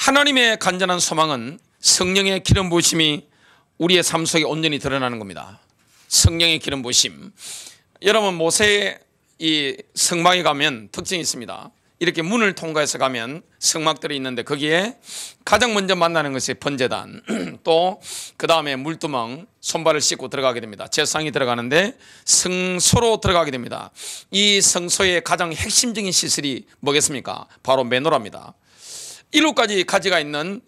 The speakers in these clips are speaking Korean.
하나님의 간절한 소망은 성령의 기름 부으심이 우리의 삶 속에 온전히 드러나는 겁니다. 성령의 기름 부으심. 여러분, 모세의 이 성막에 가면 특징이 있습니다. 이렇게 문을 통과해서 가면 성막들이 있는데 거기에 가장 먼저 만나는 것이 번제단, 또 그 다음에 물두멍, 손발을 씻고 들어가게 됩니다. 제사장이 들어가는데 성소로 들어가게 됩니다. 이 성소의 가장 핵심적인 시설이 뭐겠습니까? 바로 메노라입니다. 1호까지 가지가 있는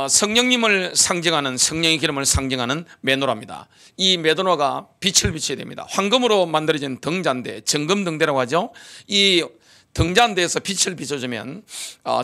성령님을 상징하는, 성령의 기름을 상징하는 메노라입니다. 이 메노라가 빛을 비춰야 됩니다. 황금으로 만들어진 등잔대, 정금등대라고 하죠. 이 등잔대에서 빛을 비춰주면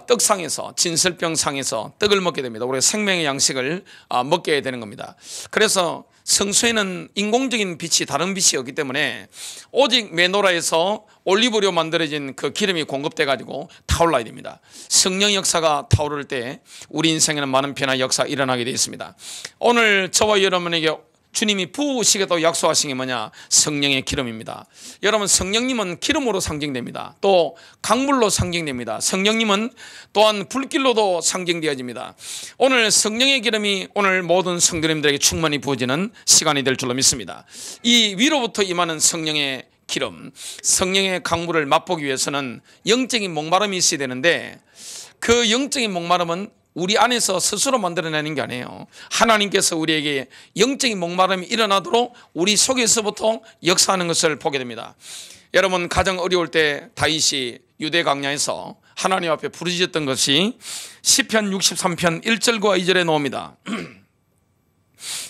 떡상에서, 진설병상에서 떡을 먹게 됩니다. 우리가 생명의 양식을 먹게 되는 겁니다. 그래서 성소에는 인공적인 빛이, 다른 빛이 없기 때문에 오직 메노라에서 올리브로 만들어진 그 기름이 공급돼 가지고 타올라야 됩니다. 성령 역사가 타오를 때 우리 인생에는 많은 변화 역사가 일어나게 되어 있습니다. 오늘 저와 여러분에게 주님이 부으시겠다고 약속하신 게 뭐냐? 성령의 기름입니다. 여러분, 성령님은 기름으로 상징됩니다. 또 강물로 상징됩니다. 성령님은 또한 불길로도 상징되어집니다. 오늘 성령의 기름이 오늘 모든 성도님들에게 충만히 부어지는 시간이 될 줄로 믿습니다. 이 위로부터 임하는 성령의 기름, 성령의 강물을 맛보기 위해서는 영적인 목마름이 있어야 되는데, 그 영적인 목마름은 우리 안에서 스스로 만들어내는 게 아니에요. 하나님께서 우리에게 영적인 목마름이 일어나도록 우리 속에서부터 역사하는 것을 보게 됩니다. 여러분, 가장 어려울 때 다윗이 유대 광야에서 하나님 앞에 부르짖었던 것이 시편 63편 1절과 2절에 나옵니다.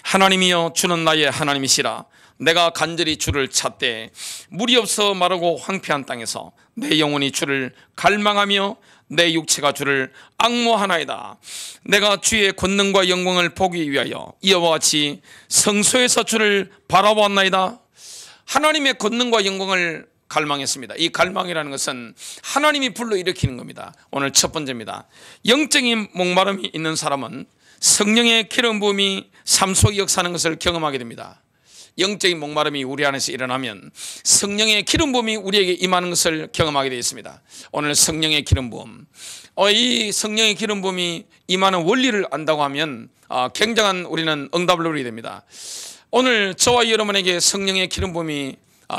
하나님이여, 주는 나의 하나님이시라. 내가 간절히 주를 찾되 물이 없어 마르고 황폐한 땅에서 내 영혼이 주를 갈망하며 내 육체가 주를 앙모하나이다. 내가 주의 권능과 영광을 보기 위하여 이와 같이 성소에서 주를 바라보았나이다. 하나님의 권능과 영광을 갈망했습니다. 이 갈망이라는 것은 하나님이 불러일으키는 겁니다. 오늘 첫 번째입니다. 영적인 목마름이 있는 사람은 성령의 기름 부음이 삶 속에 역사하는 것을 경험하게 됩니다. 영적인 목마름이 우리 안에서 일어나면 성령의 기름 부음이 우리에게 임하는 것을 경험하게 되어 있습니다. 오늘 성령의 기름 부음, 이 성령의 기름 부음이 임하는 원리를 안다고 하면 굉장한 우리는 응답을 누리게 됩니다. 오늘 저와 여러분에게 성령의 기름 부음이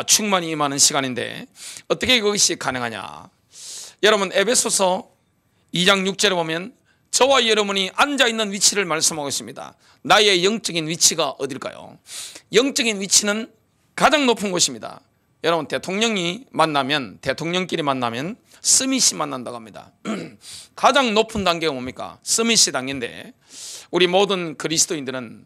충만히 임하는 시간인데 어떻게 그것이 가능하냐? 여러분, 에베소서 2장 6절에 보면 저와 여러분이 앉아있는 위치를 말씀하고 있습니다. 나의 영적인 위치가 어딜까요? 영적인 위치는 가장 높은 곳입니다. 여러분, 대통령끼리 만나면 서밋이 만난다고 합니다. 가장 높은 단계가 뭡니까? 서밋이 단계인데 우리 모든 그리스도인들은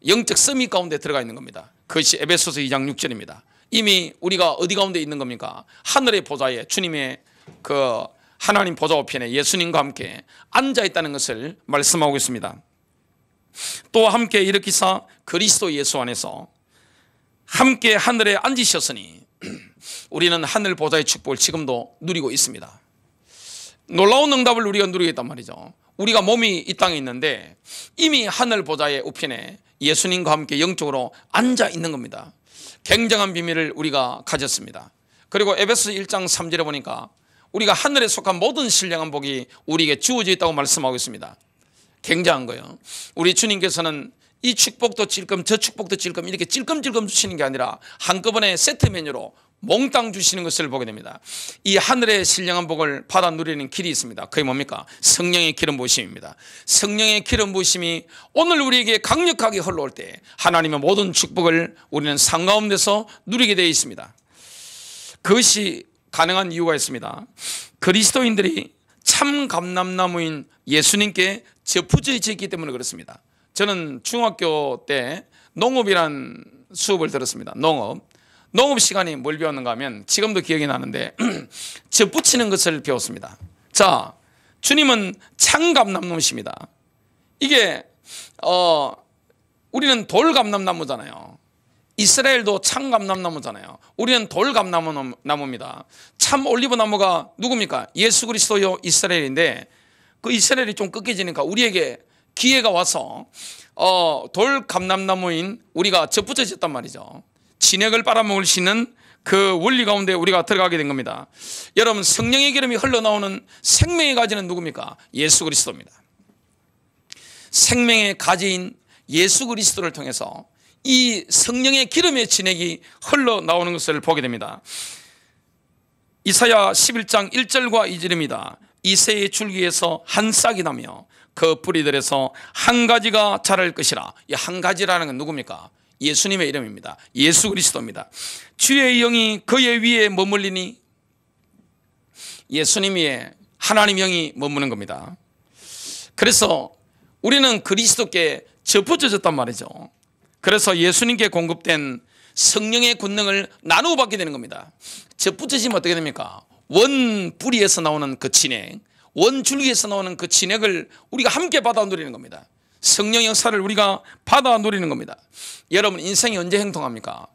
영적 서밋 가운데 들어가 있는 겁니다. 그것이 에베소서 2장 6절입니다. 이미 우리가 어디 가운데 있는 겁니까? 하늘의 보좌에 주님의 그 하나님 보좌 우편에 예수님과 함께 앉아있다는 것을 말씀하고 있습니다. 또 함께 일으키사 그리스도 예수 안에서 함께 하늘에 앉으셨으니 우리는 하늘 보좌의 축복을 지금도 누리고 있습니다. 놀라운 응답을 우리가 누리고 있단 말이죠. 우리가 몸이 이 땅에 있는데 이미 하늘 보좌의 우편에 예수님과 함께 영적으로 앉아있는 겁니다. 굉장한 비밀을 우리가 가졌습니다. 그리고 에베소 1장 3절에 보니까 우리가 하늘에 속한 모든 신령한 복이 우리에게 주어져 있다고 말씀하고 있습니다. 굉장한 거예요. 우리 주님께서는 이 축복도 찔끔 저 축복도 찔끔 이렇게 찔끔찔끔 주시는 게 아니라 한꺼번에 세트 메뉴로 몽땅 주시는 것을 보게 됩니다. 이 하늘의 신령한 복을 받아 누리는 길이 있습니다. 그게 뭡니까? 성령의 기름 부으심입니다. 성령의 기름 부으심이 오늘 우리에게 강력하게 흘러올 때 하나님의 모든 축복을 우리는 삶 가운데서 누리게 되어 있습니다. 그것이 가능한 이유가 있습니다. 그리스도인들이 참 감람나무인 예수님께 접붙여져 있기 때문에 그렇습니다. 저는 중학교 때 농업이란 수업을 들었습니다. 농업 시간에 뭘 배웠는가 하면 지금도 기억이 나는데 접붙이는 것을 배웠습니다. 자, 주님은 참 감람나무십니다. 이게 우리는 돌 감람나무잖아요. 이스라엘도 참 감람나무잖아요. 우리는 돌 감람나무입니다. 참 올리브나무가 누굽니까? 예수 그리스도요 이스라엘인데 그 이스라엘이 좀 꺾여지니까 우리에게 기회가 와서 돌 감람나무인 우리가 접붙여졌단 말이죠. 진액을 빨아먹을 수 있는 그 원리 가운데 우리가 들어가게 된 겁니다. 여러분, 성령의 기름이 흘러나오는 생명의 가지는 누굽니까? 예수 그리스도입니다. 생명의 가지인 예수 그리스도를 통해서 이 성령의 기름의 진액이 흘러나오는 것을 보게 됩니다. 이사야 11장 1절과 2절입니다. 이새의 줄기에서 한 싹이 나며 그 뿌리들에서 한 가지가 자랄 것이라. 이 한 가지라는 건 누굽니까? 예수님의 이름입니다. 예수 그리스도입니다. 주의 영이 그의 위에 머물리니, 예수님 위에 하나님 영이 머무는 겁니다. 그래서 우리는 그리스도께 접붙여졌단 말이죠. 그래서 예수님께 공급된 성령의 권능을 나누어 받게 되는 겁니다. 접붙여지면 어떻게 됩니까? 원 뿌리에서 나오는 그 진액, 원 줄기에서 나오는 그 진액을 우리가 함께 받아 누리는 겁니다. 성령 역사를 우리가 받아 누리는 겁니다. 여러분, 인생이 언제 행통합니까?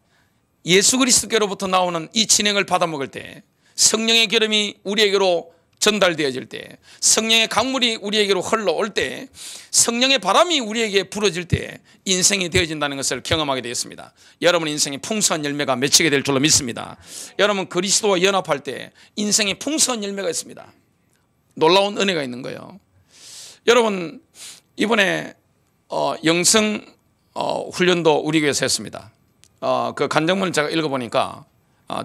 예수 그리스도께로부터 나오는 이 진액을 받아 먹을 때, 성령의 기름이 우리에게로 전달되어질 때, 성령의 강물이 우리에게로 흘러올 때, 성령의 바람이 우리에게 불어질 때 인생이 되어진다는 것을 경험하게 되었습니다. 여러분 인생이 풍성한 열매가 맺히게 될 줄로 믿습니다. 여러분, 그리스도와 연합할 때 인생에 풍성한 열매가 있습니다. 놀라운 은혜가 있는 거예요. 여러분, 이번에 영성 훈련도 우리 교회에서 했습니다. 그 간증문을 제가 읽어보니까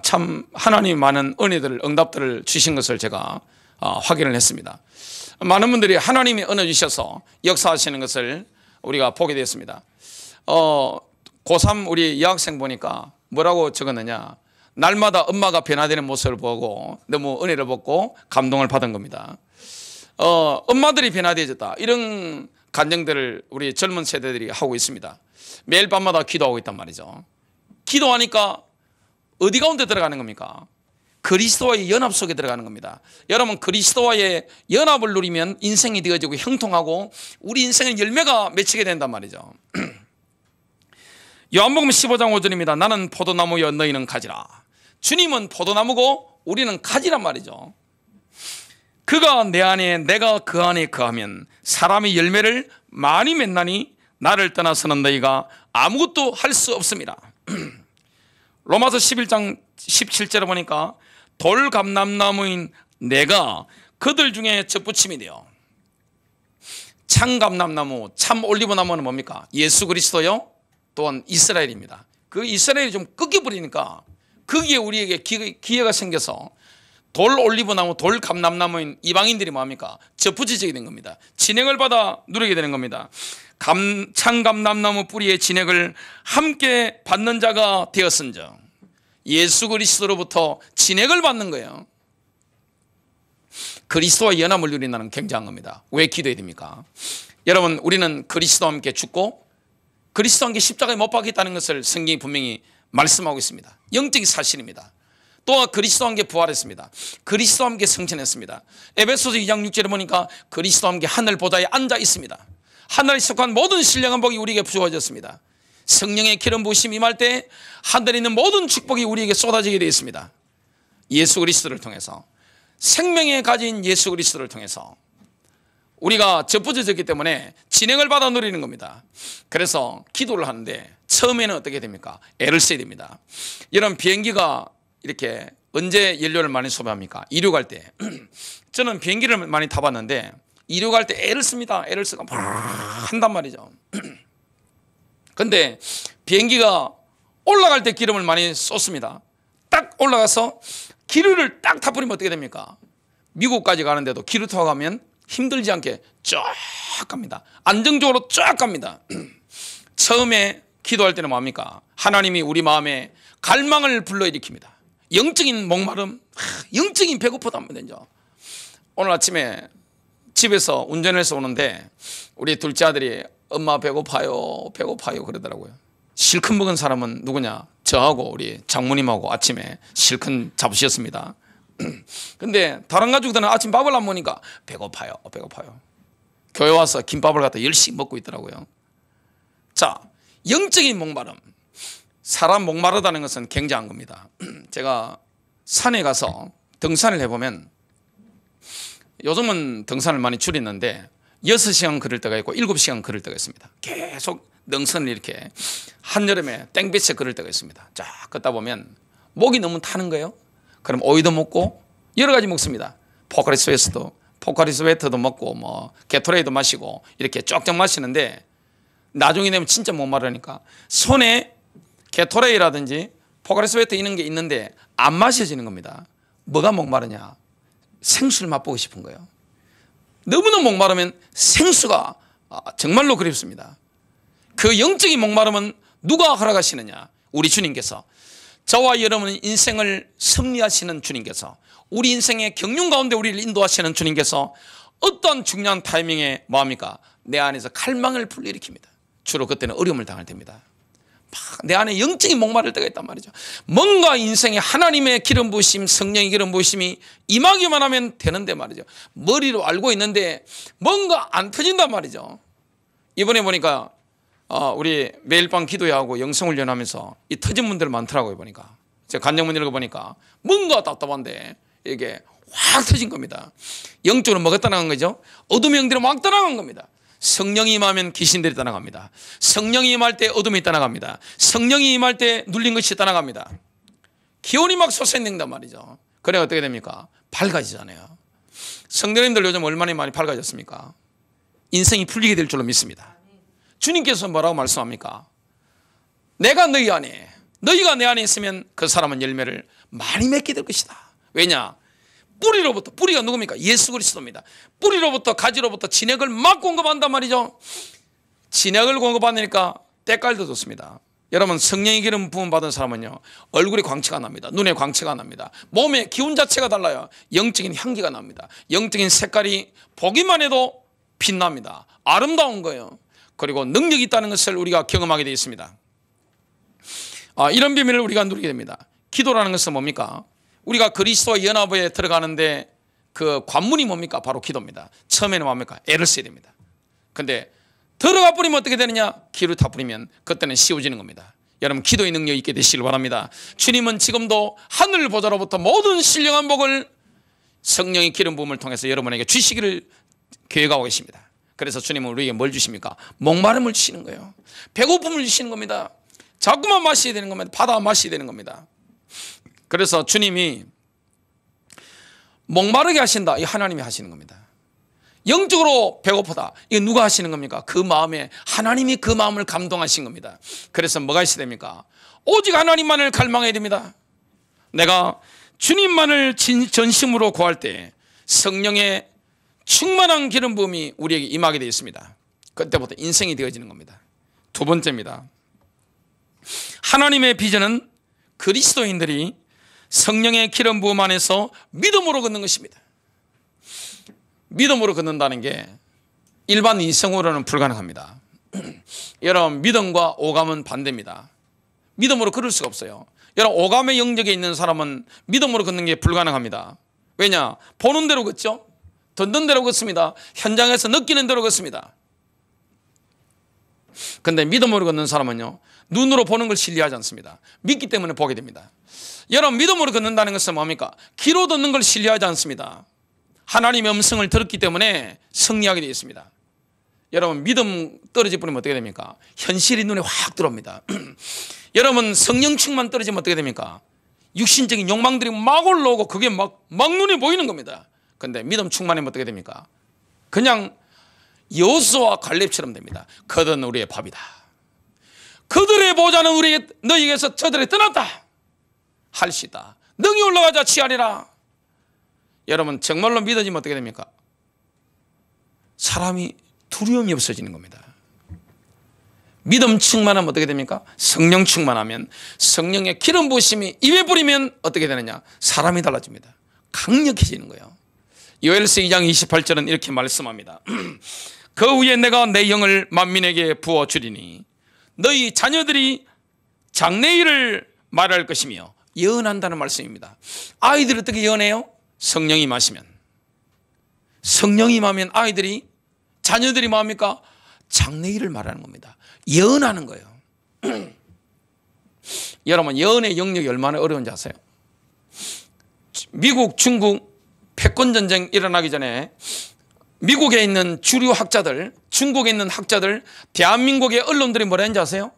참 하나님이 많은 은혜들을, 응답들을 주신 것을 제가 확인을 했습니다. 많은 분들이 하나님이 은혜 주셔서 역사하시는 것을 우리가 보게 되었습니다. 고3 우리 여학생 보니까 뭐라고 적었느냐, 날마다 엄마가 변화되는 모습을 보고 너무 은혜를 받고 감동을 받은 겁니다. 엄마들이 변화되어졌다, 이런 간증들을 우리 젊은 세대들이 하고 있습니다. 매일 밤마다 기도하고 있단 말이죠. 기도하니까 어디 가운데 들어가는 겁니까? 그리스도와의 연합 속에 들어가는 겁니다. 여러분, 그리스도와의 연합을 누리면 인생이 되어지고 형통하고 우리 인생의 열매가 맺히게 된단 말이죠. 요한복음 15장 5절입니다. 나는 포도나무여 너희는 가지라. 주님은 포도나무고 우리는 가지란 말이죠. 그가 내 안에 내가 그 안에 거하면 사람이 열매를 많이 맺나니 나를 떠나서는 너희가 아무것도 할 수 없습니다. 로마서 11장 17절에 보니까 돌감람나무인 내가 그들 중에 접붙임이 되어. 참감람나무, 참 올리브나무는 뭡니까? 예수 그리스도요, 또한 이스라엘입니다. 그 이스라엘이 좀 꺾여버리니까 거기에 우리에게 기회가 생겨서 돌 올리브나무, 돌 감람나무인 이방인들이 뭡니까? 접붙여지게 된 겁니다. 진액을 받아 누리게 되는 겁니다. 참감람나무 뿌리의 진액을 함께 받는 자가 되었은즉, 예수 그리스도로부터 진액을 받는 거예요. 그리스도와 연합을 누린다는 굉장한 겁니다. 왜 기도해야 됩니까? 여러분, 우리는 그리스도와 함께 죽고 그리스도와 함께 십자가에 못 박혔다는 것을 성경이 분명히 말씀하고 있습니다. 영적인 사실입니다. 또한 그리스도와 함께 부활했습니다. 그리스도와 함께 승천했습니다. 에베소서 2장 6절에 보니까 그리스도와 함께 하늘 보좌에 앉아 있습니다. 하늘에 속한 모든 신령한 복이 우리에게 주어졌습니다. 성령의 기름 부으심이 임할 때 하늘에 있는 모든 축복이 우리에게 쏟아지게 되어 있습니다. 예수 그리스도를 통해서, 생명의 가진 예수 그리스도를 통해서 우리가 접붙여졌기 때문에 진행을 받아 누리는 겁니다. 그래서 기도를 하는데 처음에는 어떻게 됩니까? 애를 써야 됩니다. 여러분, 비행기가 이렇게 언제 연료를 많이 소비합니까? 이륙할 때. 저는 비행기를 많이 타봤는데 이륙할 때 애를 씁니다. 애를 쓰고 막 한단 말이죠. 근데 비행기가 올라갈 때 기름을 많이 쏟습니다. 딱 올라가서 기류를 딱 타버리면 어떻게 됩니까? 미국까지 가는데도 기류 타고 가면 힘들지 않게 쫙 갑니다. 안정적으로 쫙 갑니다. 처음에 기도할 때는 뭡니까? 하나님이 우리 마음에 갈망을 불러일으킵니다. 영적인 목마름, 영적인 배고프다 하면 되죠. 오늘 아침에 집에서 운전해서 오는데 우리 둘째 아들이 엄마 배고파요 배고파요 그러더라고요. 실컷 먹은 사람은 누구냐? 저하고 우리 장모님하고 아침에 실컷 잡으셨습니다. 근데 다른 가족들은 아침 밥을 안 먹으니까 배고파요 배고파요. 교회 와서 김밥을 갖다 열심히 먹고 있더라고요. 자, 영적인 목마름, 사람 목마르다는 것은 굉장한 겁니다. 제가 산에 가서 등산을 해보면, 요즘은 등산을 많이 줄였는데 6시간 걸을 때가 있고 7시간 걸을 때가 있습니다. 계속 능선을 이렇게 한여름에 땡볕에 걸을 때가 있습니다. 쫙 걷다 보면 목이 너무 타는 거예요. 그럼 오이도 먹고 여러 가지 먹습니다. 포카리스웨트도 먹고 뭐 게토레이도 마시고 이렇게 쪽쪽 마시는데 나중에 되면 진짜 목마르니까 손에 게토레이라든지 포카리스웨트 이런 게 있는데 안 마셔지는 겁니다. 뭐가 목마르냐? 생수를 맛보고 싶은 거예요. 너무나 목마르면 생수가 정말로 그립습니다. 그 영적인 목마름은 누가 허락하시느냐? 우리 주님께서. 저와 여러분은 인생을 섭리하시는 주님께서, 우리 인생의 경륜 가운데 우리를 인도하시는 주님께서 어떤 중요한 타이밍에 뭐합니까? 내 안에서 칼망을 불러일으킵니다. 주로 그때는 어려움을 당할 때입니다. 막 내 안에 영적인 목마를 때가 있단 말이죠. 뭔가 인생에 하나님의 기름 부으심, 성령의 기름 부으심이 임하기만 하면 되는데 말이죠. 머리로 알고 있는데 뭔가 안 터진단 말이죠. 이번에 보니까 우리 매일 밤 기도하고 영성훈련하면서 이 터진 분들 많더라고요. 보니까 제가 간증문 읽어보니까 뭔가 답답한데 이게 확 터진 겁니다. 영적으로 뭐가 떠나간 거죠? 어둠의 영들이 막 떠나간 겁니다. 성령이 임하면 귀신들이 떠나갑니다. 성령이 임할 때 어둠이 떠나갑니다. 성령이 임할 때 눌린 것이 떠나갑니다. 기온이 막 솟아있는단 말이죠. 그래 어떻게 됩니까? 밝아지잖아요. 성도님들 요즘 얼마나 많이 밝아졌습니까? 인생이 풀리게 될 줄로 믿습니다. 주님께서 뭐라고 말씀합니까? 내가 너희 안에, 너희가 내 안에 있으면 그 사람은 열매를 많이 맺게 될 것이다. 왜냐? 뿌리로부터, 뿌리가 누굽니까? 예수 그리스도입니다. 뿌리로부터 가지로부터 진액을 막 공급한단 말이죠. 진액을 공급하니까 때깔도 좋습니다. 여러분 성령의 기름 부음 받은 사람은요 얼굴에 광채가 납니다. 눈에 광채가 납니다. 몸의 기운 자체가 달라요. 영적인 향기가 납니다. 영적인 색깔이 보기만 해도 빛납니다. 아름다운 거예요. 그리고 능력이 있다는 것을 우리가 경험하게 되어 있습니다. 이런 비밀을 우리가 누리게 됩니다. 기도라는 것은 뭡니까? 우리가 그리스도와 연합에 들어가는데 그 관문이 뭡니까? 바로 기도입니다. 처음에는 뭡니까? 애를 써야 됩니다. 근데 들어가 버리면 어떻게 되느냐? 기를 타 버리면 그때는 쉬워지는 겁니다. 여러분 기도의 능력이 있게 되시길 바랍니다. 주님은 지금도 하늘 보좌로부터 모든 신령한 복을 성령의 기름 부음을 통해서 여러분에게 주시기를 계획하고 계십니다. 그래서 주님은 우리에게 뭘 주십니까? 목마름을 주시는 거예요. 배고픔을 주시는 겁니다. 자꾸만 마셔야 되는 겁니다. 받아 마셔야 되는 겁니다. 그래서 주님이 목마르게 하신다. 이 하나님이 하시는 겁니다. 영적으로 배고프다. 이게 누가 하시는 겁니까? 그 마음에 하나님이 그 마음을 감동하신 겁니다. 그래서 뭐가 있어야 됩니까? 오직 하나님만을 갈망해야 됩니다. 내가 주님만을 전심으로 구할 때 성령의 충만한 기름 부음이 우리에게 임하게 되어 있습니다. 그때부터 인생이 되어지는 겁니다. 두 번째입니다. 하나님의 비전은 그리스도인들이 성령의 기름 부음 안에서 믿음으로 걷는 것입니다. 믿음으로 걷는다는 게 일반 이성으로는 불가능합니다. 여러분 믿음과 오감은 반대입니다. 믿음으로 걸을 수가 없어요. 여러분 오감의 영역에 있는 사람은 믿음으로 걷는 게 불가능합니다. 왜냐? 보는 대로 걷죠. 듣는 대로 걷습니다. 현장에서 느끼는 대로 걷습니다. 그런데 믿음으로 걷는 사람은요 눈으로 보는 걸 신뢰하지 않습니다. 믿기 때문에 보게 됩니다. 여러분 믿음으로 걷는다는 것은 뭡니까? 귀로 듣는 걸 신뢰하지 않습니다. 하나님의 음성을 들었기 때문에 승리하게 되어 있습니다. 여러분 믿음 떨어져 버리면 어떻게 됩니까? 현실이 눈에 확 들어옵니다. 여러분 성령 충만 떨어지면 어떻게 됩니까? 육신적인 욕망들이 막 올라오고 그게 막 눈에 보이는 겁니다. 그런데 믿음 충만하면 어떻게 됩니까? 그냥 여호수아와 갈렙처럼 됩니다. 그들은 우리의 밥이다. 그들의 보좌는 너희에게서 저들이 떠났다. 할시다. 능히 올라가자 취하리라. 여러분 정말로 믿어지면 어떻게 됩니까? 사람이 두려움이 없어지는 겁니다. 믿음 충만하면 어떻게 됩니까? 성령 충만하면 성령의 기름 부으심이 입에 뿌리면 어떻게 되느냐? 사람이 달라집니다. 강력해지는 거예요. 요엘서 2장 28절은 이렇게 말씀합니다. 그 후에 내가 내 영을 만민에게 부어주리니 너희 자녀들이 장래일을 말할 것이며 예언한다는 말씀입니다. 아이들이 어떻게 예언해요? 성령이 임하시면. 성령이 임하면 아이들이 자녀들이 뭐합니까? 장래일을 말하는 겁니다. 예언하는 거예요. 여러분 예언의 영역이 얼마나 어려운지 아세요? 미국 중국 패권전쟁 일어나기 전에 미국에 있는 주류 학자들, 중국에 있는 학자들, 대한민국의 언론들이 뭐라 했는지 아세요?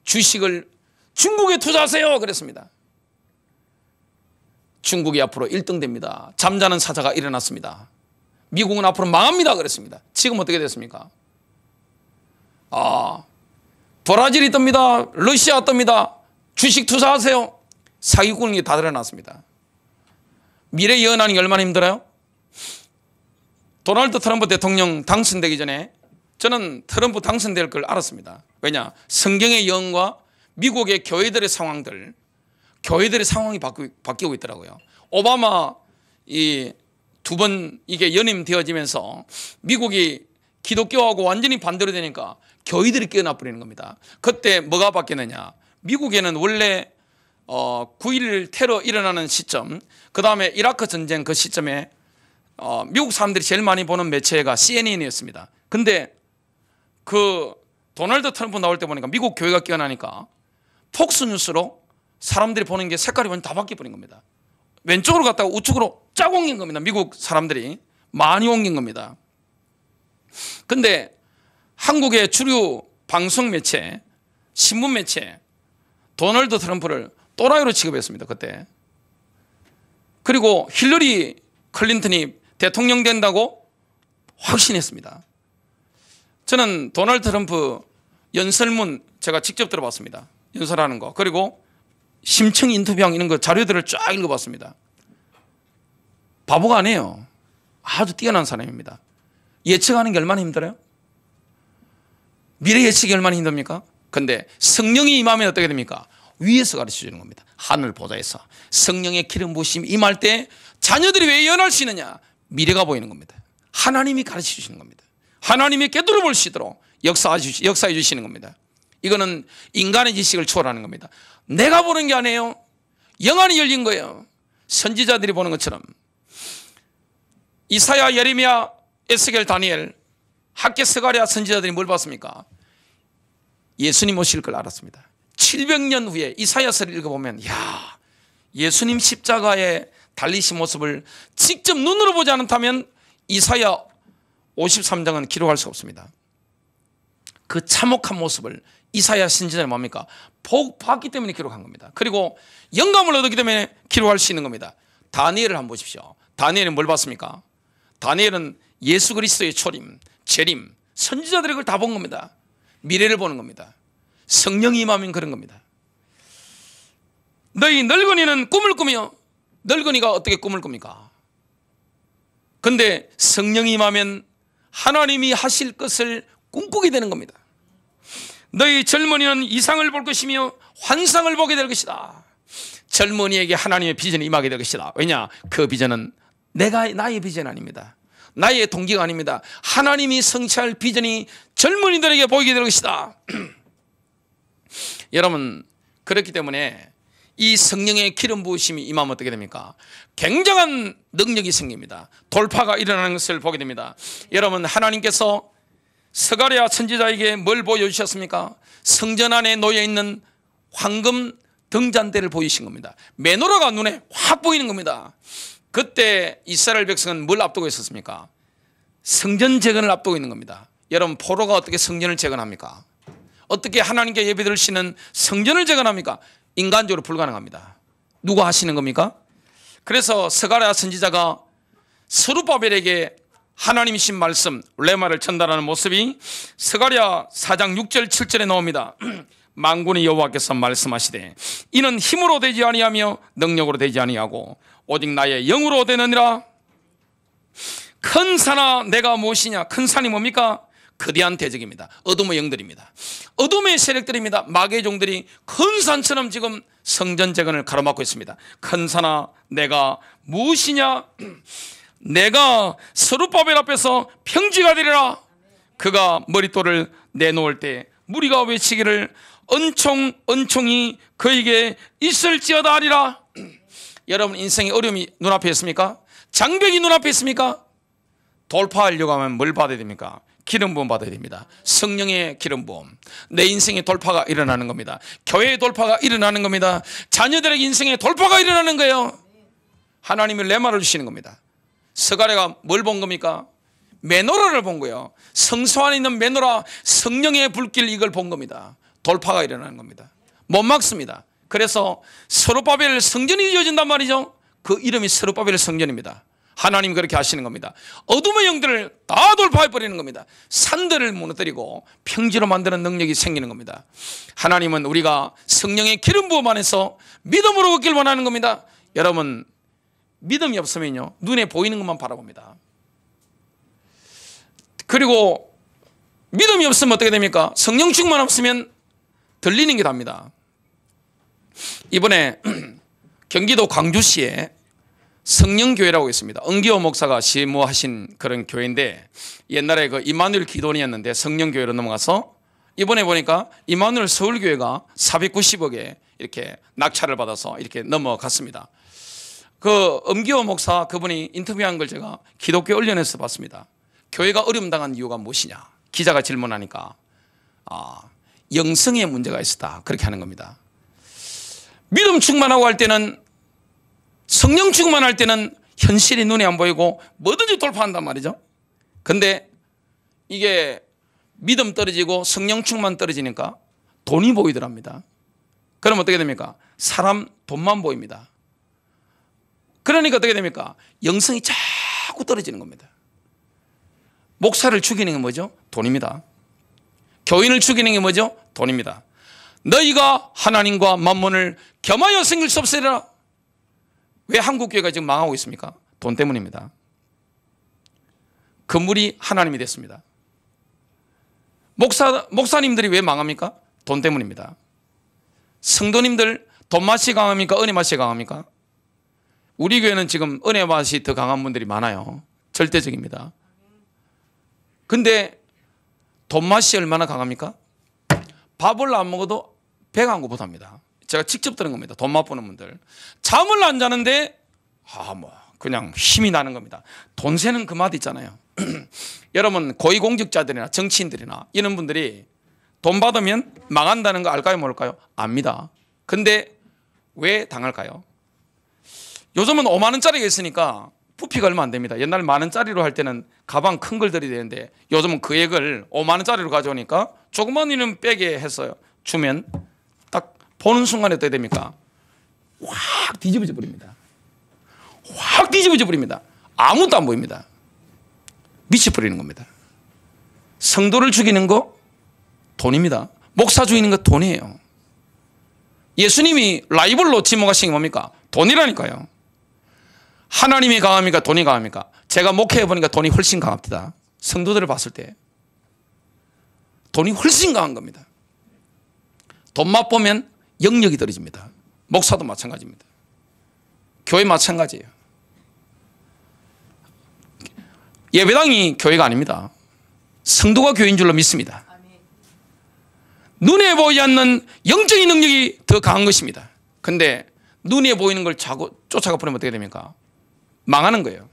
주식을 중국에 투자하세요 그랬습니다. 중국이 앞으로 1등 됩니다. 잠자는 사자가 일어났습니다. 미국은 앞으로 망합니다 그랬습니다. 지금 어떻게 됐습니까? 브라질이 뜹니다. 러시아 뜹니다. 주식 투자하세요. 사기꾼이 다 드러났습니다. 미래 예언하는 게 얼마나 힘들어요? 도널드 트럼프 대통령 당선되기 전에 저는 트럼프 당선될 걸 알았습니다. 왜냐? 성경의 예언과 미국의 교회들의 상황들, 교회들의 상황이 바뀌고 있더라고요. 오바마 이 두 번 이게 연임되어지면서 미국이 기독교하고 완전히 반대로 되니까 교회들이 깨어나 버리는 겁니다. 그때 뭐가 바뀌느냐? 미국에는 원래 9.11 테러 일어나는 시점, 그 다음에 이라크 전쟁 그 시점에 미국 사람들이 제일 많이 보는 매체가 CNN이었습니다. 근데 그 도널드 트럼프 나올 때 보니까 미국 교회가 깨어나니까 폭스뉴스로 사람들이 보는 게 색깔이 완전 다 바뀌어버린 겁니다. 왼쪽으로 갔다가 우측으로 쫙 옮긴 겁니다. 미국 사람들이 많이 옮긴 겁니다. 근데 한국의 주류 방송 매체, 신문 매체 도널드 트럼프를 또라이로 취급했습니다. 그때. 그리고 힐러리 클린턴이 대통령 된다고 확신했습니다. 저는 도널드 트럼프 연설문 제가 직접 들어봤습니다. 연설하는 거. 그리고 심층 인터뷰한 이런 거 자료들을 쫙 읽어봤습니다. 바보가 아니에요. 아주 뛰어난 사람입니다. 예측하는 게 얼마나 힘들어요? 미래 예측이 얼마나 힘듭니까? 근데 성령이 임하면 어떻게 됩니까? 위에서 가르쳐 주는 겁니다. 하늘 보좌에서 성령의 기름 부으심이 임할 때 자녀들이 왜 예언할 수 있느냐? 미래가 보이는 겁니다. 하나님이 가르쳐 주시는 겁니다. 하나님이 깨달아 볼 수 있도록 역사해 주시는 겁니다. 이거는 인간의 지식을 초월하는 겁니다. 내가 보는 게 아니에요. 영안이 열린 거예요. 선지자들이 보는 것처럼. 이사야, 예레미야, 에스겔, 다니엘, 학개, 스가랴 선지자들이 뭘 봤습니까? 예수님 오실 걸 알았습니다. 700년 후에 이사야서를 읽어보면 야, 예수님 십자가에 달리신 모습을 직접 눈으로 보지 않다면 이사야 53장은 기록할 수 없습니다. 그 참혹한 모습을 이사야 선지자는 뭡니까? 봤기 때문에 기록한 겁니다. 그리고 영감을 얻었기 때문에 기록할 수 있는 겁니다. 다니엘을 한번 보십시오. 다니엘은 뭘 봤습니까? 다니엘은 예수 그리스도의 초림, 재림, 선지자들이 그걸 다 본 겁니다. 미래를 보는 겁니다. 성령이 임하면 그런 겁니다. 너희 늙은이는 꿈을 꾸며, 늙은이가 어떻게 꿈을 꿉니까? 근데 성령이 임하면 하나님이 하실 것을 꿈꾸게 되는 겁니다. 너희 젊은이는 이상을 볼 것이며 환상을 보게 될 것이다. 젊은이에게 하나님의 비전이 임하게 될 것이다. 왜냐? 그 비전은 나의 비전 아닙니다. 나의 동기가 아닙니다. 하나님이 성취할 비전이 젊은이들에게 보이게 될 것이다. 여러분, 그렇기 때문에 이 성령의 기름 부으심이 임하면 어떻게 됩니까? 굉장한 능력이 생깁니다. 돌파가 일어나는 것을 보게 됩니다. 여러분, 하나님께서 스가랴 선지자에게 뭘 보여주셨습니까? 성전 안에 놓여있는 황금 등잔대를 보이신 겁니다. 메노라가 눈에 확 보이는 겁니다. 그때 이스라엘 백성은 뭘 앞두고 있었습니까? 성전 재건을 앞두고 있는 겁니다. 여러분, 포로가 어떻게 성전을 재건합니까? 어떻게 하나님께 예배드리시는 성전을 재건합니까? 인간적으로 불가능합니다. 누가 하시는 겁니까? 그래서 스가랴 선지자가 스룹바벨에게 하나님이신 말씀 레마를 전달하는 모습이 스가랴 4장 6절 7절에 나옵니다. 만군의 여호와께서 말씀하시되 이는 힘으로 되지 아니하며 능력으로 되지 아니하고 오직 나의 영으로 되느니라. 큰 산아 내가 무엇이냐? 큰 산이 뭡니까? 거대한 대적입니다. 어둠의 영들입니다. 어둠의 세력들입니다. 마귀의 종들이 큰 산처럼 지금 성전 재건을 가로막고 있습니다. 큰 산아 내가 무엇이냐? 내가 스룹바벨 앞에서 평지가 되리라. 그가 머릿돌을 내놓을 때 무리가 외치기를 은총이 그에게 있을지어다 하리라. 여러분, 인생의 어려움이 눈앞에 있습니까? 장벽이 눈앞에 있습니까? 돌파하려고 하면 뭘 받아야 됩니까? 기름 부음 받아야 됩니다. 성령의 기름 부음. 내 인생의 돌파가 일어나는 겁니다. 교회의 돌파가 일어나는 겁니다. 자녀들에게 인생의 돌파가 일어나는 거예요. 하나님이 레마를 주시는 겁니다. 스가랴가 뭘 본 겁니까? 메노라를 본 거예요. 성소 안에 있는 메노라, 성령의 불길, 이걸 본 겁니다. 돌파가 일어나는 겁니다. 못 막습니다. 그래서 스룹바벨 성전이 지어진단 말이죠. 그 이름이 스룹바벨 성전입니다. 하나님이 그렇게 하시는 겁니다. 어둠의 영들을 다 돌파해버리는 겁니다. 산들을 무너뜨리고 평지로 만드는 능력이 생기는 겁니다. 하나님은 우리가 성령의 기름 부음 안에서 믿음으로 걷길 원하는 겁니다. 여러분, 믿음이 없으면요, 눈에 보이는 것만 바라봅니다. 그리고 믿음이 없으면 어떻게 됩니까? 성령 충만 없으면 들리는 게 답니다. 이번에 경기도 광주시에 성령교회라고 있습니다. 은기호 목사가 시무하신 그런 교회인데, 옛날에 그 이마누엘 기도원이었는데 성령교회로 넘어가서 이번에 보니까 이마누엘 서울교회가 490억에 이렇게 낙찰을 받아서 이렇게 넘어갔습니다. 그 은기호 목사 그분이 인터뷰한 걸 제가 기독교 언론에서 봤습니다. 교회가 어려움 당한 이유가 무엇이냐? 기자가 질문하니까 영성에 문제가 있었다, 그렇게 하는 겁니다. 믿음 충만하고 할 때는, 성령 충만할 때는 현실이 눈에 안 보이고 뭐든지 돌파한단 말이죠. 근데 이게 믿음 떨어지고 성령 충만 떨어지니까 돈이 보이더랍니다. 그럼 어떻게 됩니까? 사람 돈만 보입니다. 그러니까 어떻게 됩니까? 영성이 자꾸 떨어지는 겁니다. 목사를 죽이는 게 뭐죠? 돈입니다. 교인을 죽이는 게 뭐죠? 돈입니다. 너희가 하나님과 만몬을 겸하여 생길 수 없으리라. 왜 한국교회가 지금 망하고 있습니까? 돈 때문입니다. 건물이 하나님이 됐습니다. 목사님들이 왜 망합니까? 돈 때문입니다. 성도님들 돈 맛이 강합니까? 은혜 맛이 강합니까? 우리 교회는 지금 은혜 맛이 더 강한 분들이 많아요. 절대적입니다. 근데 돈 맛이 얼마나 강합니까? 밥을 안 먹어도 배가 안 고프답니다. 제가 직접 들은 겁니다. 돈 맛보는 분들. 잠을 안 자는데 그냥 힘이 나는 겁니다. 돈 세는 그 맛 있잖아요. 여러분, 고위공직자들이나 정치인들이나 이런 분들이 돈 받으면 망한다는 거 알까요, 모를까요? 압니다. 근데 왜 당할까요? 요즘은 5만 원짜리가 있으니까 부피가 얼마 안 됩니다. 옛날 만 원짜리로 할 때는 가방 큰 걸 들여야 되는데, 요즘은 그 액을 5만 원짜리로 가져오니까 조그만 이름 빼게 해서 주면 딱 보는 순간에 어떻게 됩니까? 확 뒤집어져 버립니다. 확 뒤집어져 버립니다. 아무것도 안 보입니다. 미쳐버리는 겁니다. 성도를 죽이는 거 돈입니다. 목사 죽이는 거 돈이에요. 예수님이 라이벌로 지목하신 게 뭡니까? 돈이라니까요. 하나님이 강합니까? 돈이 강합니까? 제가 목회해 보니까 돈이 훨씬 강합니다. 성도들을 봤을 때 돈이 훨씬 강한 겁니다. 돈 맛보면 영역이 떨어집니다. 목사도 마찬가지입니다. 교회 마찬가지예요. 예배당이 교회가 아닙니다. 성도가 교회인 줄로 믿습니다. 눈에 보이지 않는 영적인 능력이 더 강한 것입니다. 근데 눈에 보이는 걸 쫓아가 버리면 어떻게 됩니까? 망하는 거예요.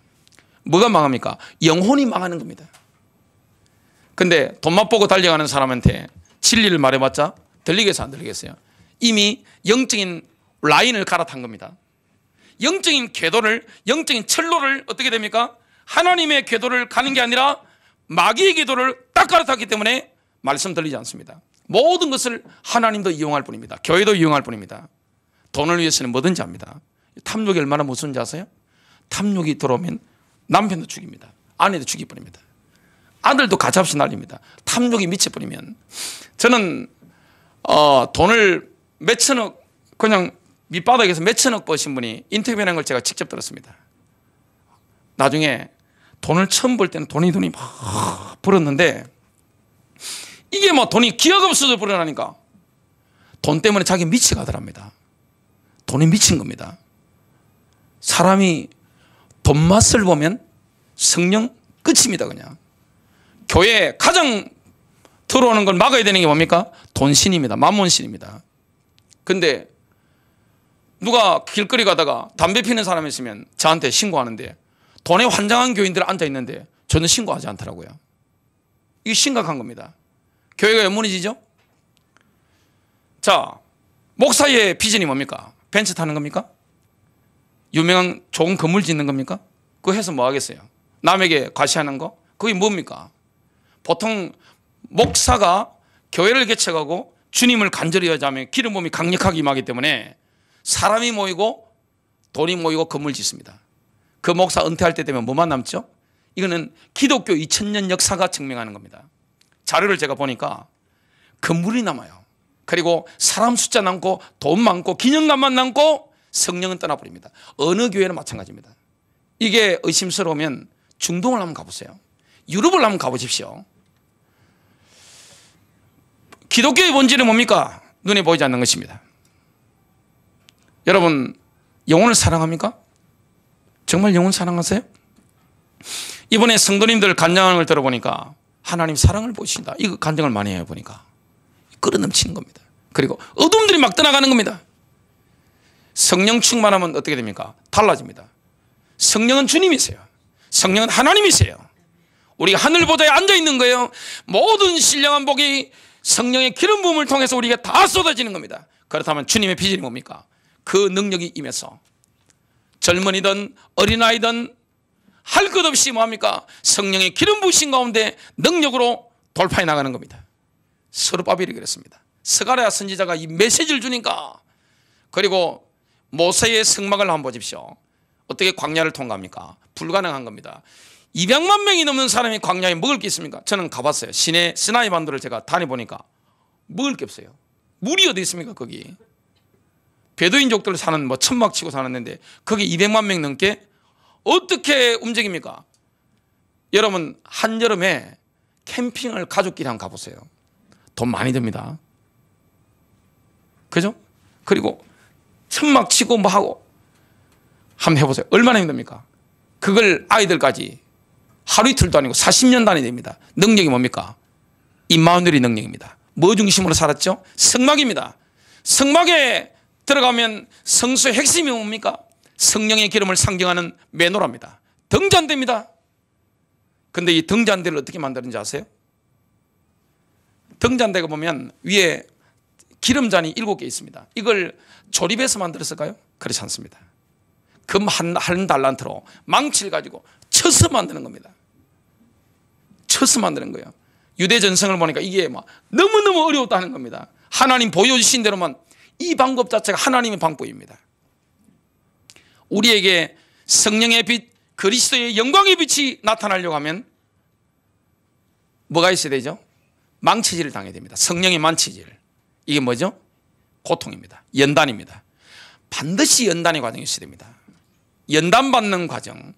뭐가 망합니까? 영혼이 망하는 겁니다. 근데 돈 맛보고 달려가는 사람한테 진리를 말해봤자 들리겠어요, 안 들리겠어요? 이미 영적인 라인을 갈아탄 겁니다. 영적인 궤도를, 영적인 철로를 어떻게 됩니까? 하나님의 궤도를 가는 게 아니라 마귀의 궤도를 딱 갈아탔기 때문에 말씀 들리지 않습니다. 모든 것을 하나님도 이용할 뿐입니다. 교회도 이용할 뿐입니다. 돈을 위해서는 뭐든지 합니다. 탐욕이 얼마나 무서운지 아세요? 탐욕이 들어오면 남편도 죽입니다. 아내도 죽여버립니다. 아들도 가차없이 날립니다. 탐욕이 미쳐버리면. 저는 돈을 몇천억, 그냥 밑바닥에서 몇천억 버신 분이 인터뷰하는 걸 제가 직접 들었습니다. 나중에 돈을 처음 벌 때는 돈이 막 벌었는데, 이게 뭐 돈이 기억 없어서 벌어나니까 돈 때문에 자기 미쳐가더랍니다. 돈이 미친 겁니다. 사람이 돈 맛을 보면 성령 끝입니다. 그냥 교회에 가장 들어오는 걸 막아야 되는 게 뭡니까? 돈신입니다. 만몬신입니다. 근데 누가 길거리 가다가 담배 피는 사람이 있으면 저한테 신고하는데, 돈에 환장한 교인들 앉아 있는데 저는 신고하지 않더라고요. 이게 심각한 겁니다. 교회가 왜 무너지죠? 자, 목사의 비전이 뭡니까? 벤츠 타는 겁니까? 유명한 좋은 건물 짓는 겁니까? 그거 해서 뭐 하겠어요? 남에게 과시하는 거? 그게 뭡니까? 보통 목사가 교회를 개척하고 주님을 간절히 여자하면 기름 부음이 강력하게 임하기 때문에 사람이 모이고 돈이 모이고 건물 짓습니다. 그 목사 은퇴할 때 되면 뭐만 남죠? 이거는 기독교 2000년 역사가 증명하는 겁니다. 자료를 제가 보니까 건물이 남아요. 그리고 사람 숫자 남고 돈 많고 기념감만 남고 성령은 떠나버립니다. 어느 교회는 마찬가지입니다. 이게 의심스러우면 중동을 한번 가보세요. 유럽을 한번 가보십시오. 기독교의 본질은 뭡니까? 눈에 보이지 않는 것입니다. 여러분, 영혼을 사랑합니까? 정말 영혼 사랑하세요? 이번에 성도님들 간증하는 걸 들어보니까 하나님 사랑을 보신다. 이거 간증을 많이 해요. 보니까 끌어넘치는 겁니다. 그리고 어둠들이 막 떠나가는 겁니다. 성령 충만하면 어떻게 됩니까? 달라집니다. 성령은 주님이세요. 성령은 하나님이세요. 우리가 하늘 보좌에 앉아 있는 거예요. 모든 신령한 복이 성령의 기름 부음을 통해서 우리에게 다 쏟아지는 겁니다. 그렇다면 주님의 비전이 뭡니까? 그 능력이 임해서 젊은이든 어린아이든 할 것 없이 뭐합니까? 성령의 기름 부으신 가운데 능력으로 돌파해 나가는 겁니다. 스룹바벨이 그랬습니다. 스가랴 선지자가 이 메시지를 주니까, 그리고 모세의 성막을 한번 보십시오. 어떻게 광야를 통과합니까? 불가능한 겁니다. 200만 명이 넘는 사람이 광야에 먹을 게 있습니까? 저는 가봤어요. 시나이 반도를 제가 다녀보니까 먹을 게 없어요. 물이 어디 있습니까? 거기 베두인족들 사는 뭐 천막 치고 사는데 거기 200만 명 넘게 어떻게 움직입니까? 여러분, 한여름에 캠핑을 가족끼리 한번 가보세요. 돈 많이 듭니다. 그죠? 그리고 천막 치고 뭐 하고 한번 해보세요. 얼마나 힘듭니까? 그걸 아이들까지 하루 이틀도 아니고 40년 단위 됩니다. 능력이 뭡니까? 임마누엘의 능력입니다. 뭐 중심으로 살았죠? 성막입니다. 성막에 들어가면 성수의 핵심이 뭡니까? 성령의 기름을 상징하는 메노라입니다. 등잔대입니다. 근데 이 등잔대를 어떻게 만드는지 아세요? 등잔대가 보면 위에 기름잔이 7개 있습니다. 이걸 조립해서 만들었을까요? 그렇지 않습니다. 금 한 달란트로 망치를 가지고 쳐서 만드는 겁니다. 쳐서 만드는 거예요. 유대 전성을 보니까 이게 막 너무너무 어려웠다는 겁니다. 하나님 보여주신 대로만, 이 방법 자체가 하나님의 방법입니다. 우리에게 성령의 빛, 그리스도의 영광의 빛이 나타나려고 하면 뭐가 있어야 되죠? 망치질을 당해야 됩니다. 성령의 망치질. 이게 뭐죠? 고통입니다. 연단입니다. 반드시 연단의 과정이 있어야 됩니다. 연단받는 과정.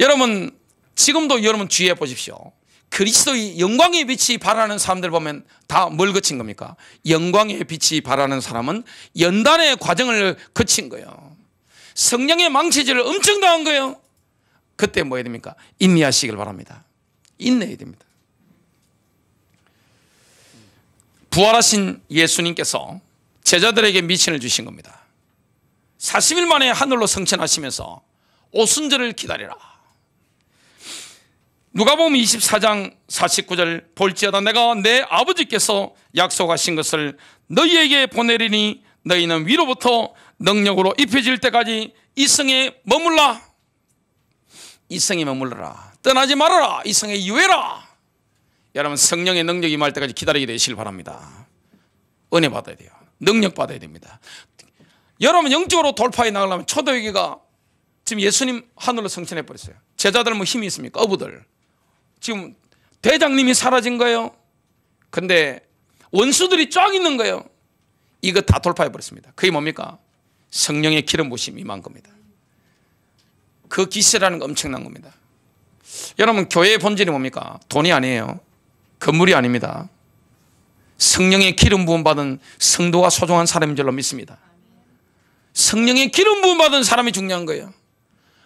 여러분, 지금도 여러분 주의해 보십시오. 그리스도의 영광의 빛이 발하는 사람들 보면 다 뭘 거친 겁니까? 영광의 빛이 발하는 사람은 연단의 과정을 거친 거예요. 성령의 망치질을 엄청 당한 거예요. 그때 뭐 해야 됩니까? 인내하시길 바랍니다. 인내해야 됩니다. 부활하신 예수님께서 제자들에게 미션을 주신 겁니다. 40일 만에 하늘로 승천하시면서 오순절을 기다리라. 누가복음 24장 49절, 볼지어다 내가 내 아버지께서 약속하신 것을 너희에게 보내리니 너희는 위로부터 능력으로 입혀질 때까지 이 성에 머물라. 이 성에 머물러라. 떠나지 말아라. 이 성에 유해라. 여러분, 성령의 능력이 임할 때까지 기다리게 되시길 바랍니다. 은혜 받아야 돼요. 능력 받아야 됩니다. 여러분, 영적으로 돌파해 나가려면 초대교회가 지금 예수님 하늘로 승천해 버렸어요. 제자들 뭐 힘이 있습니까? 어부들. 지금 대장님이 사라진 거예요. 근데 원수들이 쫙 있는 거예요. 이거 다 돌파해 버렸습니다. 그게 뭡니까? 성령의 기름 부으심이 임한 겁니다. 그 기세라는 거 엄청난 겁니다. 여러분, 교회의 본질이 뭡니까? 돈이 아니에요. 건물이 아닙니다. 성령의 기름 부음 받은 성도가 소중한 사람인 줄로 믿습니다. 성령의 기름 부음 받은 사람이 중요한 거예요.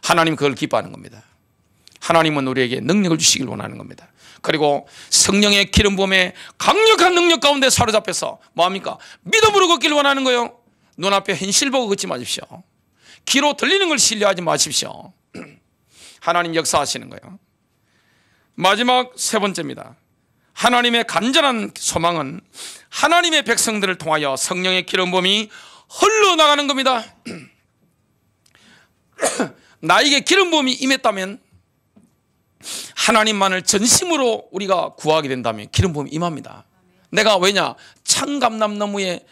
하나님 그걸 기뻐하는 겁니다. 하나님은 우리에게 능력을 주시길 원하는 겁니다. 그리고 성령의 기름 부음에 강력한 능력 가운데 사로잡혀서 뭐합니까? 믿음으로 걷기를 원하는 거예요. 눈앞에 현실 보고 걷지 마십시오. 귀로 들리는 걸 신뢰하지 마십시오. 하나님 역사하시는 거예요. 마지막 세 번째입니다. 하나님의 간절한 소망은 하나님의 백성들을 통하여 성령의 기름 부음이 흘러나가는 겁니다. 나에게 기름 부음이 임했다면, 하나님만을 전심으로 우리가 구하게 된다면 기름 부음이 임합니다. 내가 왜냐? 창감남나무에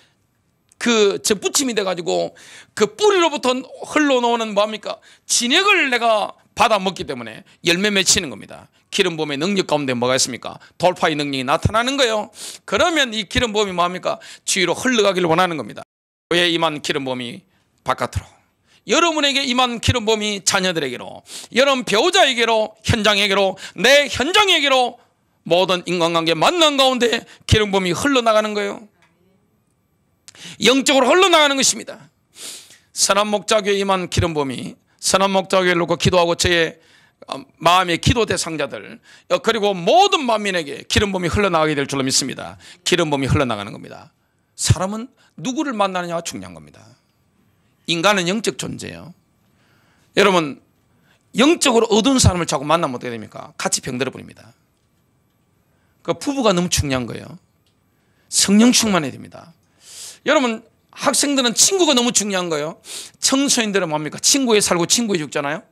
그 접붙임이 돼가지고 그 뿌리로부터 흘러나오는 뭡니까? 진액을 내가 받아 먹기 때문에 열매 맺히는 겁니다. 기름 부음의 능력 가운데 뭐가 있습니까? 돌파의 능력이 나타나는 거예요. 그러면 이 기름 부음이 뭡니까? 주위로 흘러가기를 원하는 겁니다. 왜 임한 기름 부음이 바깥으로, 여러분에게 임한 기름 부음이 자녀들에게로, 여러분 배우자에게로, 현장에게로, 내 현장에게로, 모든 인간관계 만남 가운데 기름 부음이 흘러나가는 거예요. 영적으로 흘러나가는 것입니다. 선한 목자교에 임한 기름 부음이 선한 목자교회를 놓고 기도하고 저의 마음의 기도 대상자들 그리고 모든 만민에게 기름 부음이 흘러나가게 될 줄로 믿습니다. 기름 부음이 흘러나가는 겁니다. 사람은 누구를 만나느냐가 중요한 겁니다. 인간은 영적 존재예요. 여러분, 영적으로 어두운 사람을 자꾸 만나면 어떻게 됩니까? 같이 병들어 버립니다. 그 부부가 너무 중요한 거예요. 성령 충만해야 됩니다. 여러분, 학생들은 친구가 너무 중요한 거예요. 청소년들은 뭡니까? 친구에 살고 친구에 죽잖아요.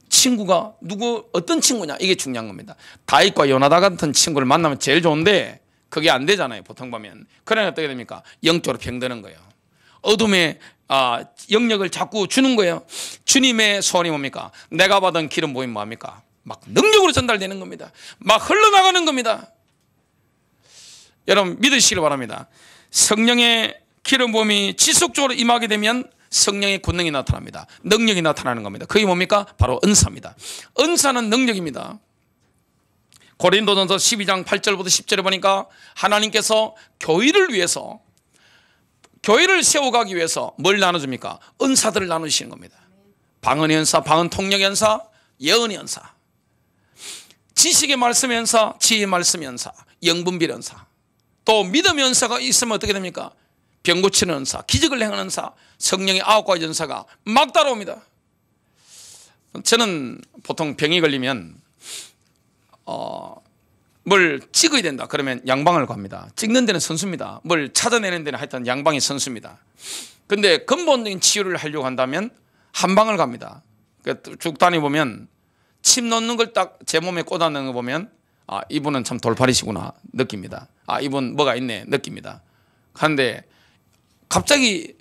친구가 누구 어떤 친구냐, 이게 중요한 겁니다. 다윗과 요나단 같은 친구를 만나면 제일 좋은데 그게 안 되잖아요, 보통 보면. 그러면 어떻게 됩니까? 영적으로 병드는 거예요. 어둠의 영역을 자꾸 주는 거예요. 주님의 소원이 뭡니까? 내가 받은 기름 부음이 뭡니까? 막 능력으로 전달되는 겁니다. 막 흘러나가는 겁니다. 여러분 믿으시길 바랍니다. 성령의 기름 부음이 지속적으로 임하게 되면 성령의 권능이 나타납니다. 능력이 나타나는 겁니다. 그게 뭡니까? 바로 은사입니다. 은사는 능력입니다. 고린도전서 12장 8절부터 10절에 보니까 하나님께서 교회를 위해서, 교회를 세워가기 위해서 뭘 나눠줍니까? 은사들을 나누시는 겁니다. 방언의 은사, 방언 통역의 은사, 예언의 은사, 지식의 말씀의 은사, 지혜의 말씀의 은사, 영분별 은사, 또 믿음의 은사가 있으면 어떻게 됩니까? 병 고치는 은사, 기적을 행하는 은사, 성령의 9가지 은사가 막 따라옵니다. 저는 보통 병이 걸리면 뭘 찍어야 된다 그러면 양방을 갑니다. 찍는 데는 선수입니다. 뭘 찾아내는 데는 하여튼 양방이 선수입니다. 근데 근본적인 치유를 하려고 한다면 한방을 갑니다. 쭉 다니보면 침 놓는 걸 딱 제 몸에 꽂아넣는 거 보면 이분은 참 돌팔이시구나 느낍니다. 이분 뭐가 있네 느낍니다. 그런데 갑자기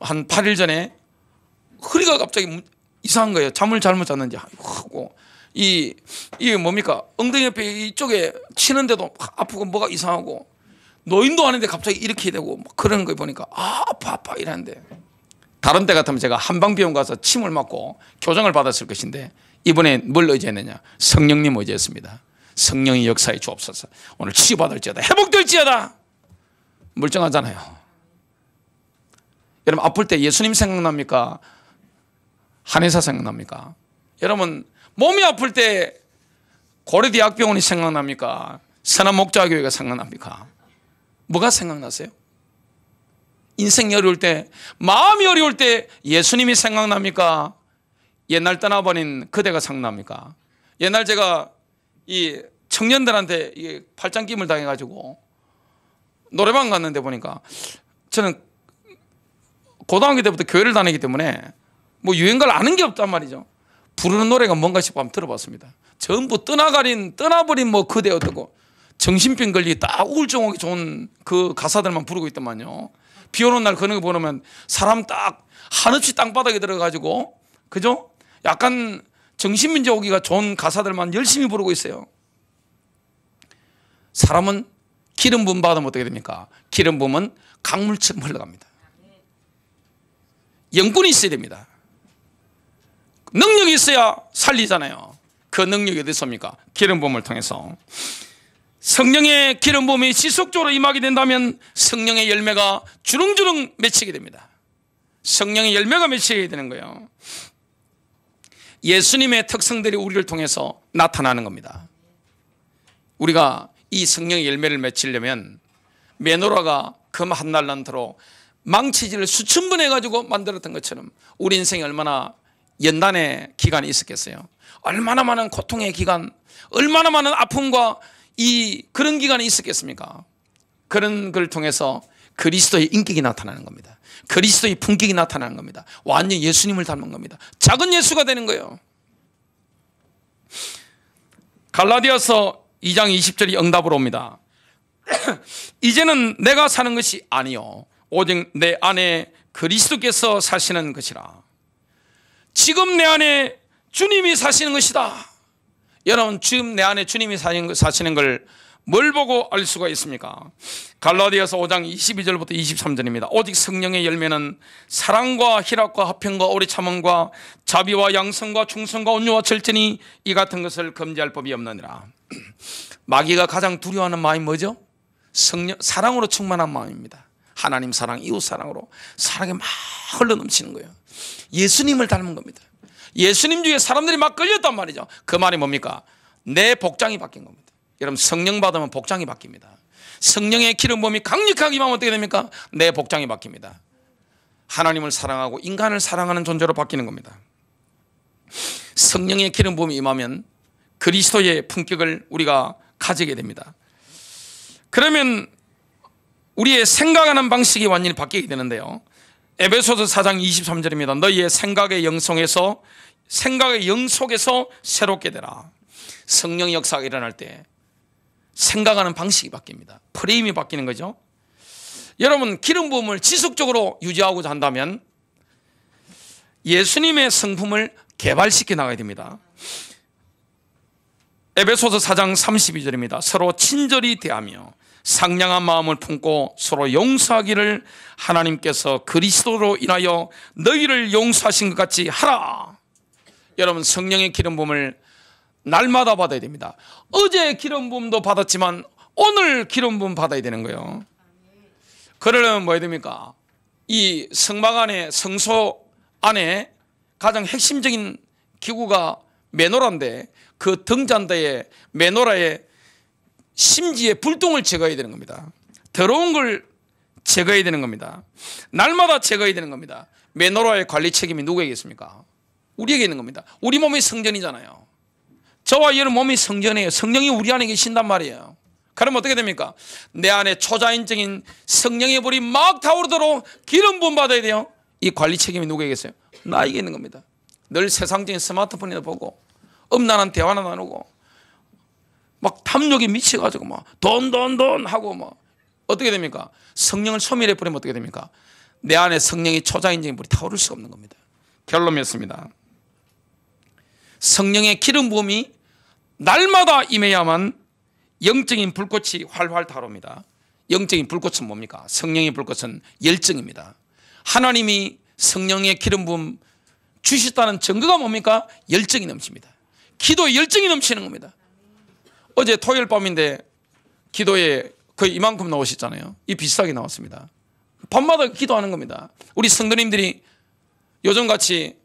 한 8일 전에 허리가 갑자기 이상한 거예요. 잠을 잘못 잤는지 하고 이게 뭡니까? 엉덩이 옆에 이쪽에 치는데도 아프고 뭐가 이상하고 노인도 아닌데 갑자기 이렇게 되고 뭐 그런 거 보니까 아파 이러는데, 다른 때 같으면 제가 한방병원 가서 침을 맞고 교정을 받았을 것인데 이번에 뭘 의지했느냐? 성령님 의지했습니다. 성령이 역사에 주옵소서. 오늘 치유받을지어다, 회복될지어다. 멀쩡하잖아요. 여러분 아플 때 예수님 생각납니까? 한의사 생각납니까? 여러분 몸이 아플 때 고려대학병원이 생각납니까? 선한 목자교회가 생각납니까? 뭐가 생각나세요? 인생이 어려울 때, 마음이 어려울 때 예수님이 생각납니까? 옛날 떠나버린 그대가 생각납니까? 옛날 제가 이 청년들한테 이 팔짱김을 당해가지고 노래방 갔는데 보니까, 저는 고등학교 때부터 교회를 다니기 때문에 뭐 유행가를 아는 게 없단 말이죠. 부르는 노래가 뭔가 싶어 한번 들어봤습니다. 전부 떠나버린 뭐 그대 어떻고 정신병 걸리기 딱 우울증 오기 좋은 그 가사들만 부르고 있더만요. 비 오는 날 그런 거 보면 사람 딱 한없이 땅바닥에 들어가지고, 그죠? 약간 정신문제 오기가 좋은 가사들만 열심히 부르고 있어요. 사람은 기름 부음 받으면 어떻게 됩니까? 기름 부음은 강물처럼 흘러갑니다. 영분이 있어야 됩니다. 능력이 있어야 살리잖아요. 그 능력이 어디서 옵니까? 기름 부음을 통해서. 성령의 기름 부음이 지속적으로 임하게 된다면 성령의 열매가 주렁주렁 맺히게 됩니다. 성령의 열매가 맺히게 되는 거예요. 예수님의 특성들이 우리를 통해서 나타나는 겁니다. 우리가 이 성령의 열매를 맺히려면 메노라가 금 한 날란트로 망치질을 수천 번 해가지고 만들었던 것처럼 우리 인생이 얼마나 연단의 기간이 있었겠어요. 얼마나 많은 고통의 기간, 얼마나 많은 아픔과 그런 기간이 있었겠습니까? 그런 걸 통해서 그리스도의 인격이 나타나는 겁니다. 그리스도의 품격이 나타나는 겁니다. 완전히 예수님을 닮은 겁니다. 작은 예수가 되는 거예요. 갈라디아서 2장 20절이 응답으로 옵니다. 이제는 내가 사는 것이 아니요 오직 내 안에 그리스도께서 사시는 것이라. 지금 내 안에 주님이 사시는 것이다. 여러분, 지금 내 안에 주님이 사시는 걸 뭘 보고 알 수가 있습니까? 갈라디아서 5장 22절부터 23절입니다. 오직 성령의 열매는 사랑과 희락과 화평과 오래 참음과 자비와 양성과 충성과 온유와 절제니 이 같은 것을 금지할 법이 없느니라. 마귀가 가장 두려워하는 마음이 뭐죠? 사랑으로 충만한 마음입니다. 하나님 사랑, 이웃 사랑으로 사랑이 막 흘러넘치는 거예요. 예수님을 닮은 겁니다. 예수님 중에 사람들이 막 끌렸단 말이죠. 그 말이 뭡니까? 내 복장이 바뀐 겁니다. 여러분, 성령 받으면 복장이 바뀝니다. 성령의 기름 부음이 강력하게 임하면 어떻게 됩니까? 내 복장이 바뀝니다. 하나님을 사랑하고 인간을 사랑하는 존재로 바뀌는 겁니다. 성령의 기름 부음이 임하면 그리스도의 품격을 우리가 가지게 됩니다. 그러면 우리의 생각하는 방식이 완전히 바뀌게 되는데요. 에베소서 4장 23절입니다. 너희의 생각의 영 속에서 새롭게 되라. 성령의 역사가 일어날 때 생각하는 방식이 바뀝니다. 프레임이 바뀌는 거죠. 여러분, 기름 부음을 지속적으로 유지하고자 한다면 예수님의 성품을 개발시켜 나가야 됩니다. 에베소서 4장 32절입니다. 서로 친절히 대하며 상냥한 마음을 품고 서로 용서하기를 하나님께서 그리스도로 인하여 너희를 용서하신 것 같이 하라. 여러분, 성령의 기름 부음을 날마다 받아야 됩니다. 어제 기름 부음도 받았지만 오늘 기름 부음 받아야 되는 거예요. 그러려면 뭐 해야 됩니까? 이 성막 안에, 성소 안에 가장 핵심적인 기구가 메노라인데 그 등잔대에 메노라의 심지에 불똥을 제거해야 되는 겁니다. 더러운 걸 제거해야 되는 겁니다. 날마다 제거해야 되는 겁니다. 메노라의 관리 책임이 누구에게 있습니까? 우리에게 있는 겁니다. 우리 몸이 성전이잖아요. 저와 여러분 몸이 성전이에요. 성령이 우리 안에 계신단 말이에요. 그러면 어떻게 됩니까? 내 안에 초자연적인 성령의 불이 막 타오르도록 기름 부음 받아야 돼요. 이 관리 책임이 누구에게 있어요? 나에게 있는 겁니다. 늘 세상적인 스마트폰이나 보고 음란한 대화나 나누고 막 탐욕에 미쳐가지고 막 돈 하고 막 어떻게 됩니까? 성령을 소멸해 버리면 어떻게 됩니까? 내 안에 성령의 초자연적인 불이 타오를 수가 없는 겁니다. 결론 맺습니다. 성령의 기름 부음이 날마다 임해야만 영적인 불꽃이 활활 타오릅니다. 영적인 불꽃은 뭡니까? 성령의 불꽃은 열정입니다. 하나님이 성령의 기름 부음 주셨다는 증거가 뭡니까? 열정이 넘칩니다. 기도에 열정이 넘치는 겁니다. 어제 토요일 밤인데 기도에 거의 이만큼 나오셨잖아요. 이 비슷하게 나왔습니다. 밤마다 기도하는 겁니다. 우리 성도님들이 요즘같이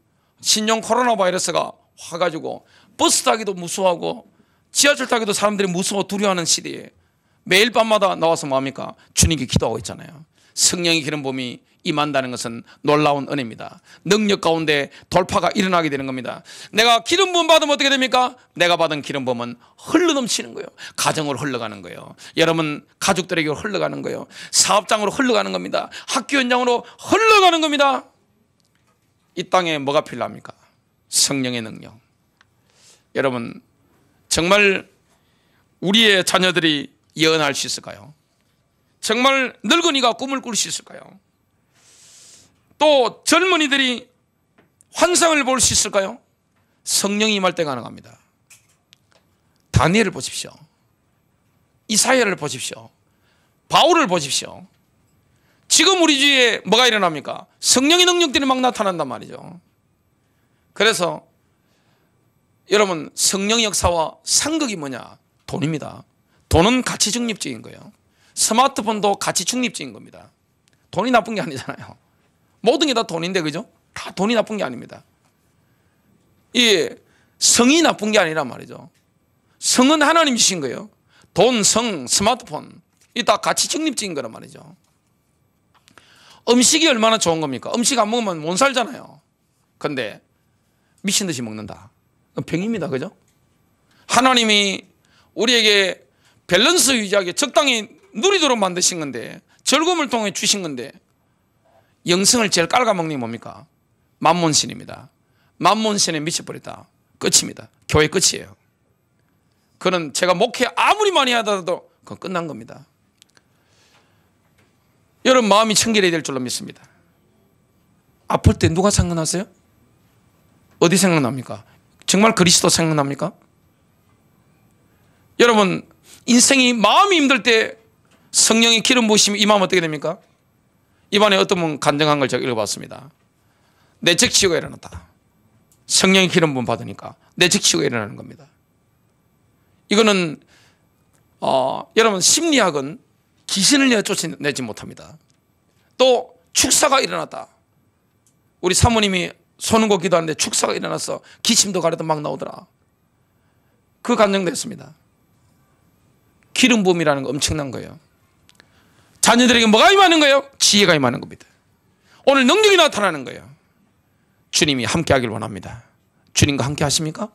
신종 코로나 바이러스가 와가지고 버스 타기도 무서워하고 지하철 타기도 사람들이 무서워 두려워하는 시대에 매일 밤마다 나와서 뭐합니까? 주님께 기도하고 있잖아요. 성령의 기름 부음이 임한다는 것은 놀라운 은혜입니다. 능력 가운데 돌파가 일어나게 되는 겁니다. 내가 기름 부음 받으면 어떻게 됩니까? 내가 받은 기름 부음은 흘러넘치는 거예요. 가정으로 흘러가는 거예요. 여러분 가족들에게 흘러가는 거예요. 사업장으로 흘러가는 겁니다. 학교 현장으로 흘러가는 겁니다. 이 땅에 뭐가 필요합니까? 성령의 능력. 여러분 정말 우리의 자녀들이 예언할 수 있을까요? 정말 늙은이가 꿈을 꿀 수 있을까요? 또 젊은이들이 환상을 볼 수 있을까요? 성령이 임할 때 가능합니다. 다니엘을 보십시오. 이사야를 보십시오. 바울을 보십시오. 지금 우리 주위에 뭐가 일어납니까? 성령의 능력들이 막 나타난단 말이죠. 그래서 여러분 성령의 역사와 상극이 뭐냐? 돈입니다. 돈은 가치 중립적인 거예요. 스마트폰도 가치 중립적인 겁니다. 돈이 나쁜 게 아니잖아요. 모든 게 다 돈인데 그죠? 다 돈이 나쁜 게 아닙니다. 이 성이 나쁜 게 아니란 말이죠. 성은 하나님이 주신 거예요. 돈, 성, 스마트폰 이 다 가치 중립적인 거란 말이죠. 음식이 얼마나 좋은 겁니까? 음식 안 먹으면 못 살잖아요. 근데 미친 듯이 먹는다. 병입니다. 그죠? 하나님이 우리에게 밸런스 유지하게 적당히 누리도록 만드신 건데 즐거움을 통해 주신 건데 영성을 제일 깔아먹는 게 뭡니까? 만몬신입니다. 만몬신에 미쳐버렸다. 끝입니다. 교회 끝이에요. 그는 제가 목회 아무리 많이 하더라도 그건 끝난 겁니다. 여러분 마음이 청결해야 될 줄로 믿습니다. 아플 때 누가 생각나세요? 어디 생각납니까? 정말 그리스도 생각납니까? 여러분 인생이 마음이 힘들 때 성령의 기름 부으시면 이 마음 어떻게 됩니까? 이번에 어떤 분 간증한 걸 제가 읽어봤습니다. 내적 치유가 일어났다. 성령의 기름 부음 받으니까 내적 치유가 일어나는 겁니다. 이거는 여러분 심리학은 귀신을 내어 쫓아내지 못합니다. 또 축사가 일어났다. 우리 사모님이 손은고 기도하는데 축사가 일어나서 기침도 가려도 막 나오더라. 그 간증됐습니다. 기름 부음이라는 거 엄청난 거예요. 자녀들에게 뭐가 임하는 거예요? 지혜가 임하는 겁니다. 오늘 능력이 나타나는 거예요. 주님이 함께 하길 원합니다. 주님과 함께 하십니까?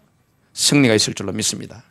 승리가 있을 줄로 믿습니다.